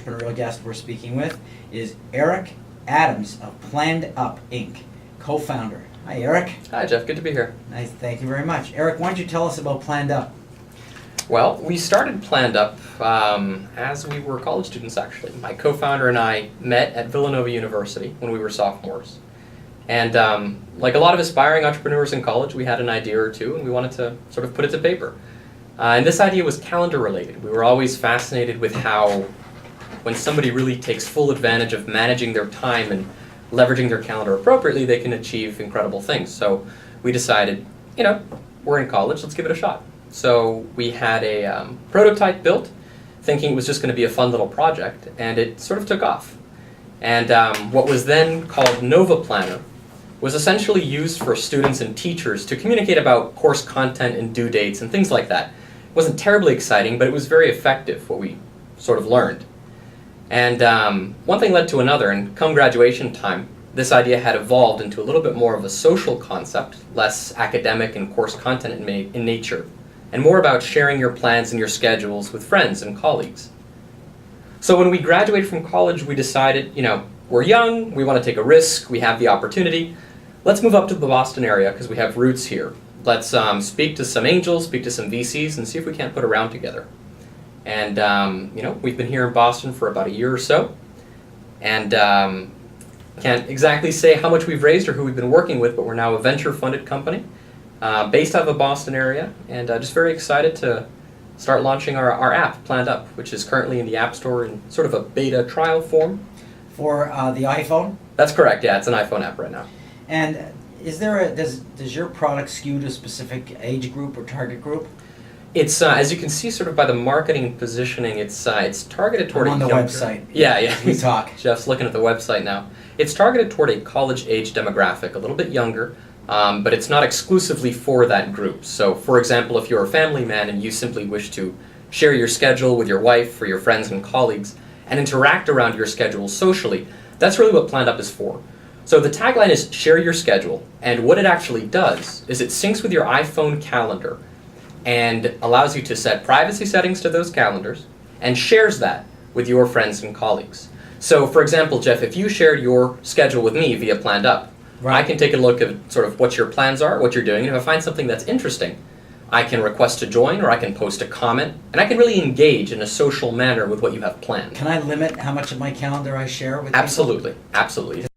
entrepreneurial guest we're speaking with is Eric Adams of Planned Up Inc., co-founder. Hi, Eric. Hi, Jeff. Good to be here. Nice. Thank you very much. Eric, why don't you tell us about Planned Up? Well, we started Planned Up as we were college students, actually. My co-founder and I met at Villanova University when we were sophomores. And like a lot of aspiring entrepreneurs in college, we had an idea or two, and we wanted to sort of put it to paper. And this idea was calendar related. We were always fascinated with how when somebody really takes full advantage of managing their time and leveraging their calendar appropriately, they can achieve incredible things. So we decided, we're in college, let's give it a shot. So we had a prototype built, thinking it was just going to be a fun little project, and it sort of took off. And what was then called Nova Planner was essentially used for students and teachers to communicate about course content and due dates and things like that. It wasn't terribly exciting, but it was very effective, what we sort of learned. And one thing led to another, and come graduation time, this idea had evolved into a little bit more of a social concept, less academic and course content in nature, and more about sharing your plans and your schedules with friends and colleagues. So when we graduated from college, we decided, we're young, we want to take a risk, we have the opportunity. Let's move up to the Boston area because we have roots here. Let's speak to some angels, speak to some VCs, and see if we can't put a round together. And, we've been here in Boston for about a year or so. And can't exactly say how much we've raised or who we've been working with, but we're now a venture-funded company based out of the Boston area. And just very excited to start launching our app, Planned Up, which is currently in the App Store in sort of a beta trial form. For the iPhone? That's correct, yeah, it's an iPhone app right now. And is there does your product skew to a specific age group or target group? It's, as you can see sort of by the marketing and positioning, it's targeted toward I'm on the website. Yeah. We talk. Jeff's looking at the website now. It's targeted toward a college age demographic, a little bit younger, but it's not exclusively for that group. So, for example, if you're a family man and you simply wish to share your schedule with your wife or your friends and colleagues and interact around your schedule socially, that's really what Planned Up is for. So the tagline is share your schedule, and what it actually does is it syncs with your iPhone calendar and allows you to set privacy settings to those calendars and shares that with your friends and colleagues. So for example, Jeff, if you shared your schedule with me via Planned Up, right, I can take a look at sort of what your plans are, what you're doing, and if I find something that's interesting, I can request to join or I can post a comment, and I can really engage in a social manner with what you have planned. Can I limit how much of my calendar I share with people? Absolutely, absolutely.